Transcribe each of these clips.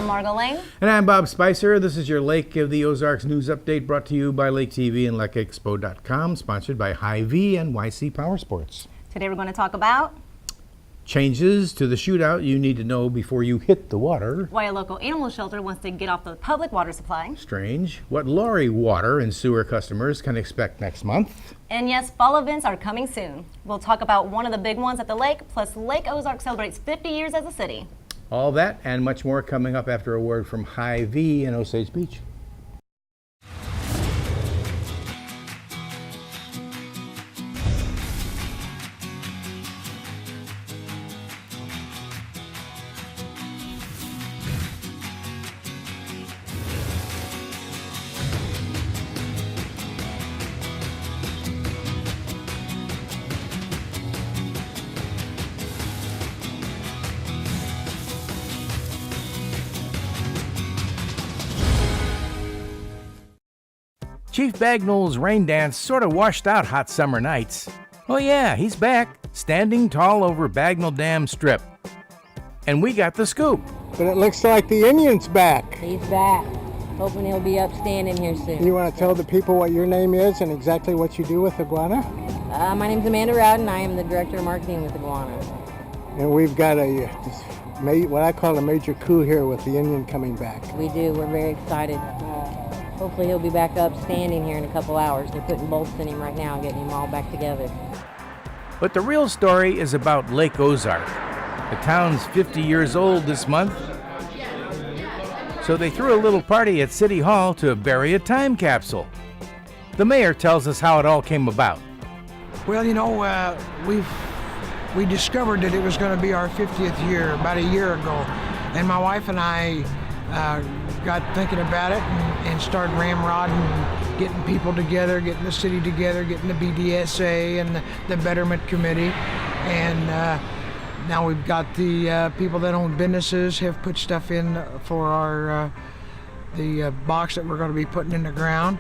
Margo Lane. And I'm Bob Spicer. This is your Lake of the Ozarks news update brought to you by Lake TV and LakeExpo.com, sponsored by Hy-Vee and YC Power Sports. Today we're going to talk about changes to the shootout you need to know before you hit the water. Why a local animal shelter wants to get off the public water supply. Strange. What Lorry water and sewer customers can expect next month. And yes, fall events are coming soon. We'll talk about one of the big ones at the lake, plus Lake Ozark celebrates 50 years as a city. All that and much more coming up after a word from Hy-Vee in Osage Beach. Chief Bagnall's rain dance sort of washed out hot summer nights. Oh yeah, he's back, standing tall over Bagnall Dam Strip. And we got the scoop. But it looks like the Union's back. He's back. Hoping he'll be upstanding here soon. You want to tell the people what your name is and exactly what you do with Iguana? My name's Amanda Rowden. I am the Director of Marketing with Iguana. And we've got what I call a major coup here with the Union coming back. We do. We're very excited. Hopefully he'll be back up standing here in a couple hours. They're putting bolts in him right now, getting him all back together. But the real story is about Lake Ozark. The town's 50 years old this month. So they threw a little party at City Hall to bury a time capsule. The mayor tells us how it all came about. Well, you know, we discovered that it was going to be our 50th year about a year ago. And my wife and I got thinking about it and started ramrodding, getting people together, getting the city together, getting the BDSA and the Betterment Committee. And now we've got the people that own businesses have put stuff in for our the box that we're going to be putting in the ground,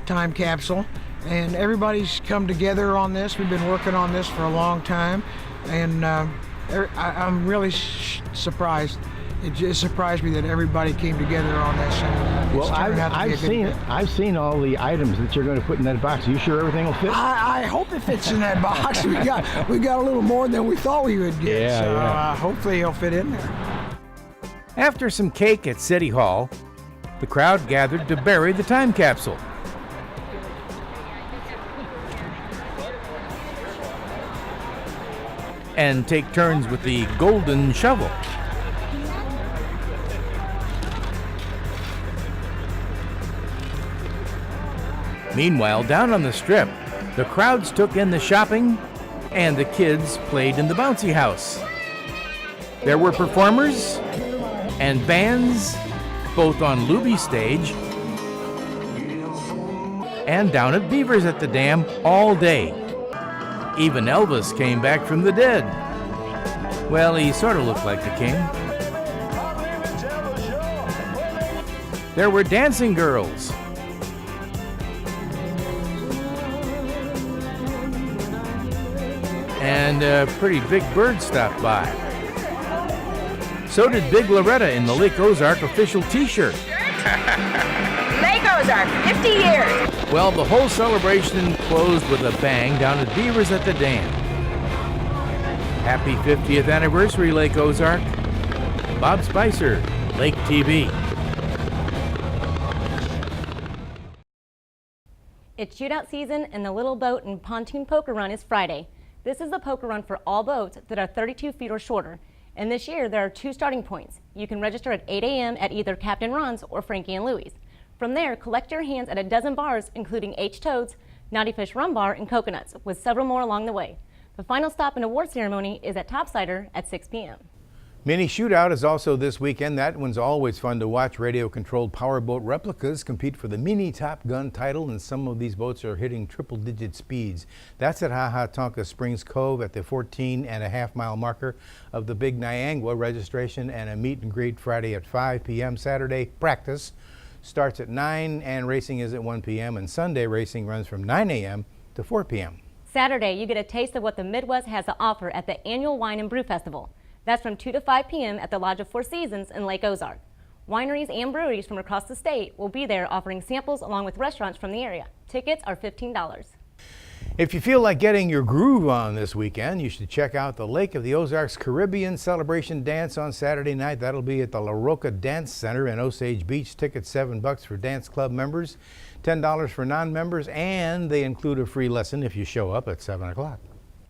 time capsule. And everybody's come together on this. We've been working on this for a long time. And I'm really surprised. It just surprised me that everybody came together on this. And well, I've seen all the items that you're going to put in that box. Are you sure everything will fit? I hope it fits in that box. we got a little more than we thought we would get. Yeah. Hopefully it'll fit in there. After some cake at City Hall, the crowd gathered to bury the time capsule. And take turns with the golden shovel. Meanwhile, down on the strip, the crowds took in the shopping and the kids played in the bouncy house. There were performers and bands, both on Luby Stage and down at Beavers at the Dam all day. Even Elvis came back from the dead. Well, he sort of looked like the king. There were dancing girls. And a pretty big bird stopped by. So did Big Loretta in the Lake Ozark official t-shirt. Lake Ozark, 50 years. Well, the whole celebration closed with a bang down at Beavers at the Dam. Happy 50th anniversary, Lake Ozark. Bob Spicer, Lake TV. It's shootout season and the Little Boat and Pontoon Poker Run is Friday. This is the poker run for all boats that are 32 feet or shorter. And this year there are 2 starting points. You can register at 8 a.m. at either Captain Ron's or Frankie and Louie's. From there, collect your hands at a dozen bars, including H. Toad's, Naughty Fish Rum Bar, and Coconuts, with several more along the way. The final stop and award ceremony is at Topsider at 6 p.m. Mini Shootout is also this weekend. That one's always fun to watch. Radio-controlled powerboat replicas compete for the mini Top Gun title, and some of these boats are hitting triple-digit speeds. That's at Hahatonka Springs Cove at the 14.5-mile marker of the Big Niangua. Registration and a meet and greet Friday at 5 p.m. Saturday practice starts at 9 and racing is at 1 p.m. and Sunday racing runs from 9 a.m. to 4 p.m. Saturday, you get a taste of what the Midwest has to offer at the annual Wine and Brew Festival. That's from 2 to 5 p.m. at the Lodge of Four Seasons in Lake Ozark. Wineries and breweries from across the state will be there offering samples along with restaurants from the area. Tickets are $15. If you feel like getting your groove on this weekend, you should check out the Lake of the Ozarks Caribbean Celebration Dance on Saturday night. That'll be at the La Roca Dance Center in Osage Beach. Tickets $7 for dance club members, $10 for non-members, and they include a free lesson if you show up at 7 o'clock.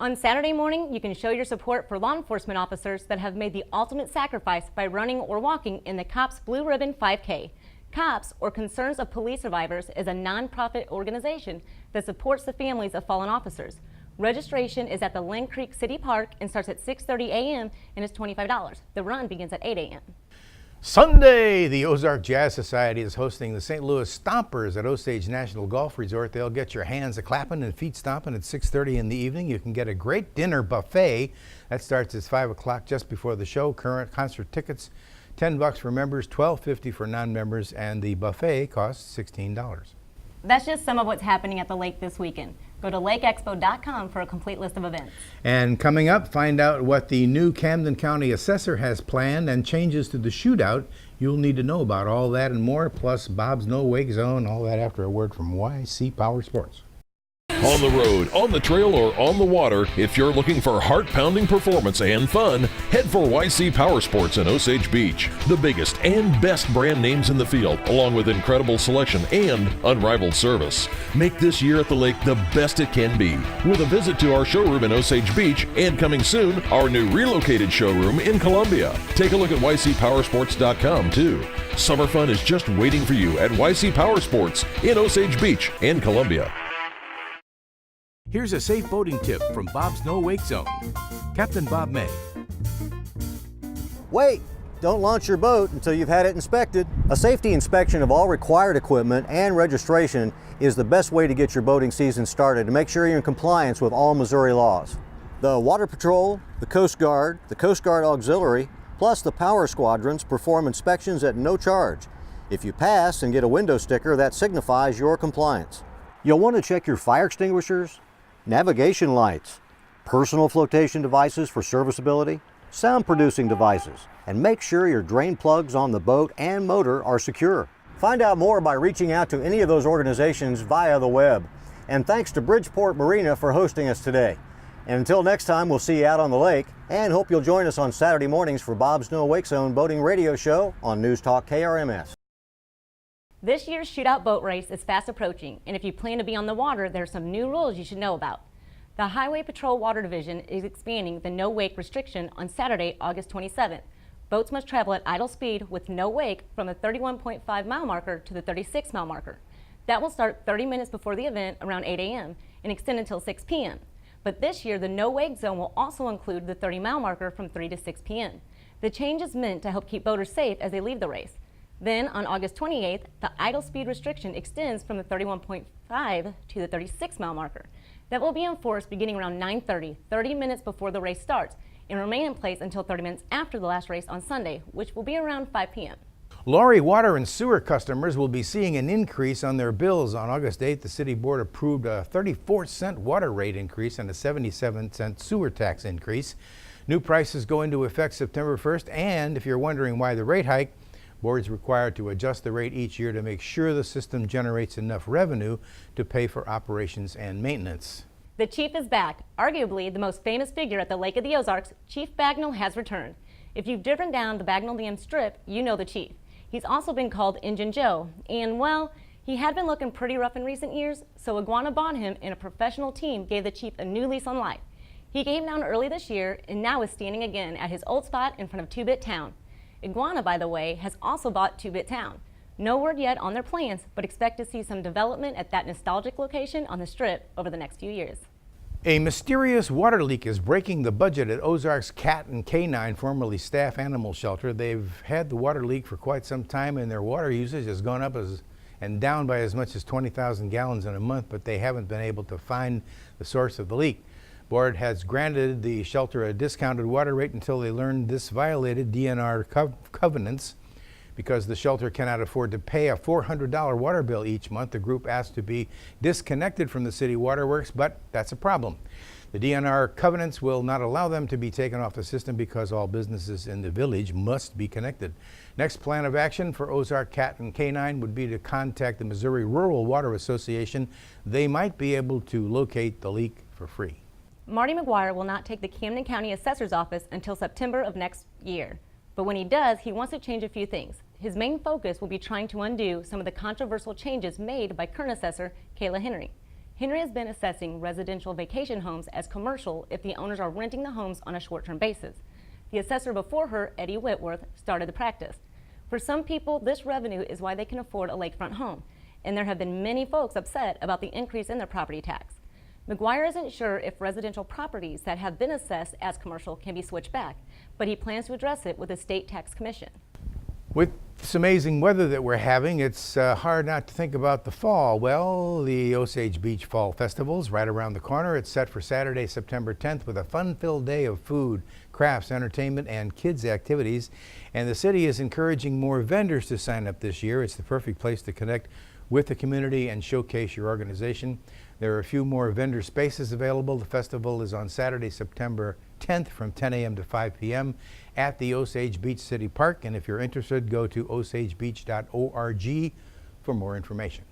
On Saturday morning, you can show your support for law enforcement officers that have made the ultimate sacrifice by running or walking in the COPS Blue Ribbon 5K. COPS, or Concerns of Police Survivors, is a nonprofit organization that supports the families of fallen officers. Registration is at the Lynn Creek City Park and starts at 6:30 a.m. and is $25. The run begins at 8 a.m. Sunday, the Ozark Jazz Society is hosting the St. Louis Stompers at Osage National Golf Resort. They'll get your hands a-clapping and feet stomping at 6:30 in the evening. You can get a great dinner buffet. That starts at 5 o'clock just before the show. Current concert tickets, $10 for members, $12.50 for non-members, and the buffet costs $16. That's just some of what's happening at the lake this weekend. Go to lakeexpo.com for a complete list of events. And coming up, find out what the new Camden County Assessor has planned and changes to the Shootout. You'll need to know about all that and more, plus Bob's No Wake Zone, all that after a word from YC Power Sports. On the road, on the trail, or on the water, if you're looking for heart-pounding performance and fun, head for YC Power Sports in Osage Beach. The biggest and best brand names in the field, along with incredible selection and unrivaled service. Make this year at the lake the best it can be, with a visit to our showroom in Osage Beach, and coming soon, our new relocated showroom in Columbia. Take a look at ycpowersports.com too. Summer fun is just waiting for you at YC Power Sports in Osage Beach and Columbia. Here's a safe boating tip from Bob's No Wake Zone. Captain Bob May. Wait! Don't launch your boat until you've had it inspected. A safety inspection of all required equipment and registration is the best way to get your boating season started to make sure you're in compliance with all Missouri laws. The Water Patrol, the Coast Guard Auxiliary, plus the power squadrons perform inspections at no charge. If you pass and get a window sticker, that signifies your compliance. You'll want to check your fire extinguishers, navigation lights, personal flotation devices for serviceability, sound producing devices, and make sure your drain plugs on the boat and motor are secure. Find out more by reaching out to any of those organizations via the web. And thanks to Bridgeport Marina for hosting us today. And until next time, we'll see you out on the lake, and hope you'll join us on Saturday mornings for Bob's No Wake Zone Boating Radio Show on News Talk KRMS. This year's Shootout boat race is fast approaching, and if you plan to be on the water, there are some new rules you should know about. The Highway Patrol Water Division is expanding the no wake restriction on Saturday, August 27th. Boats must travel at idle speed with no wake from the 31.5 mile marker to the 36 mile marker. That will start 30 minutes before the event around 8 a.m. and extend until 6 p.m. But this year, the no wake zone will also include the 30 mile marker from 3 to 6 p.m. The change is meant to help keep boaters safe as they leave the race. Then, on August 28th, the idle speed restriction extends from the 31.5 to the 36 mile marker. That will be enforced beginning around 9:30, 30 minutes before the race starts, and remain in place until 30 minutes after the last race on Sunday, which will be around 5 p.m. Lorry water and sewer customers will be seeing an increase on their bills. On August 8th, the city board approved a 34-cent water rate increase and a 77-cent sewer tax increase. New prices go into effect September 1st, and if you're wondering why the rate hike, board is required to adjust the rate each year to make sure the system generates enough revenue to pay for operations and maintenance. The Chief is back. Arguably the most famous figure at the Lake of the Ozarks, Chief Bagnall has returned. If you've driven down the Bagnall Dam Strip, you know the Chief. He's also been called Injun Joe, and well, he had been looking pretty rough in recent years, so Iguana bought him and a professional team gave the Chief a new lease on life. He came down early this year and now is standing again at his old spot in front of Two-Bit Town. Iguana, by the way, has also bought Two-Bit Town. No word yet on their plans, but expect to see some development at that nostalgic location on the Strip over the next few years. A mysterious water leak is breaking the budget at Ozark's Cat and Canine, formerly Staff Animal Shelter. They've had the water leak for quite some time, and their water usage has gone up and down by as much as 20,000 gallons in a month, but they haven't been able to find the source of the leak. Board has granted the shelter a discounted water rate until they learn this violated DNR covenants. Because the shelter cannot afford to pay a $400 water bill each month, the group asked to be disconnected from the city waterworks, but that's a problem. The DNR covenants will not allow them to be taken off the system because all businesses in the village must be connected. Next plan of action for Ozark Cat and Canine would be to contact the Missouri Rural Water Association. They might be able to locate the leak for free. Marty McGuire will not take the Camden County Assessor's Office until September of next year. But when he does, he wants to change a few things. His main focus will be trying to undo some of the controversial changes made by current assessor Kayla Henry. Henry has been assessing residential vacation homes as commercial if the owners are renting the homes on a short-term basis. The assessor before her, Eddie Whitworth, started the practice. For some people, this revenue is why they can afford a lakefront home, and there have been many folks upset about the increase in their property tax. McGuire isn't sure if residential properties that have been assessed as commercial can be switched back, but he plans to address it with the state tax commission. With this amazing weather that we're having, it's hard not to think about the fall. Well, the Osage Beach Fall Festival is right around the corner. It's set for Saturday, September 10th with a fun-filled day of food, crafts, entertainment, and kids' activities. And the city is encouraging more vendors to sign up this year. It's the perfect place to connect with the community and showcase your organization. There are a few more vendor spaces available. The festival is on Saturday, September 10th from 10 a.m. to 5 p.m. at the Osage Beach City Park. And if you're interested, go to osagebeach.org for more information.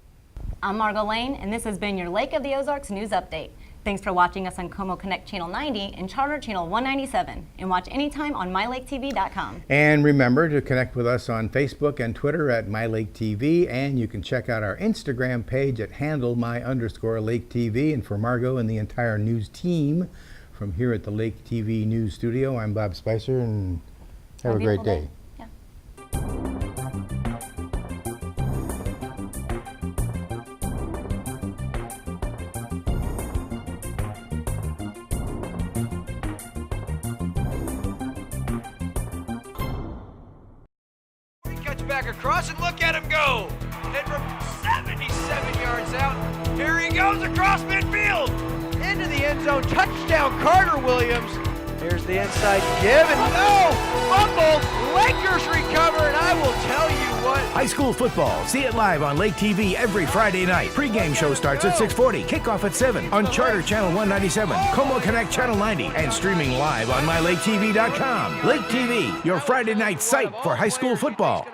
I'm Margot Lane, and this has been your Lake of the Ozarks News Update. Thanks for watching us on Como Connect Channel 90 and Charter Channel 197. And watch anytime on MyLakeTV.com. And remember to connect with us on Facebook and Twitter at MyLakeTV. And you can check out our Instagram page at @handle_LakeTV. And for Margot and the entire news team from here at the Lake TV News Studio, I'm Bob Spicer, and have a great day. Yeah. Cuts back across and look at him go. And from 77 yards out, here he goes across midfield. Into the end zone, touchdown Carter Williams. Here's the inside give, and no! Fumble! Lakers recover, and I will tell you what. High school football. See it live on Lake TV every Friday night. Pre-game show starts at 6:40. Kickoff at 7 on Charter Channel 197, Como Connect Channel 90, and streaming live on MyLakeTV.com. Lake TV, your Friday night site for high school football.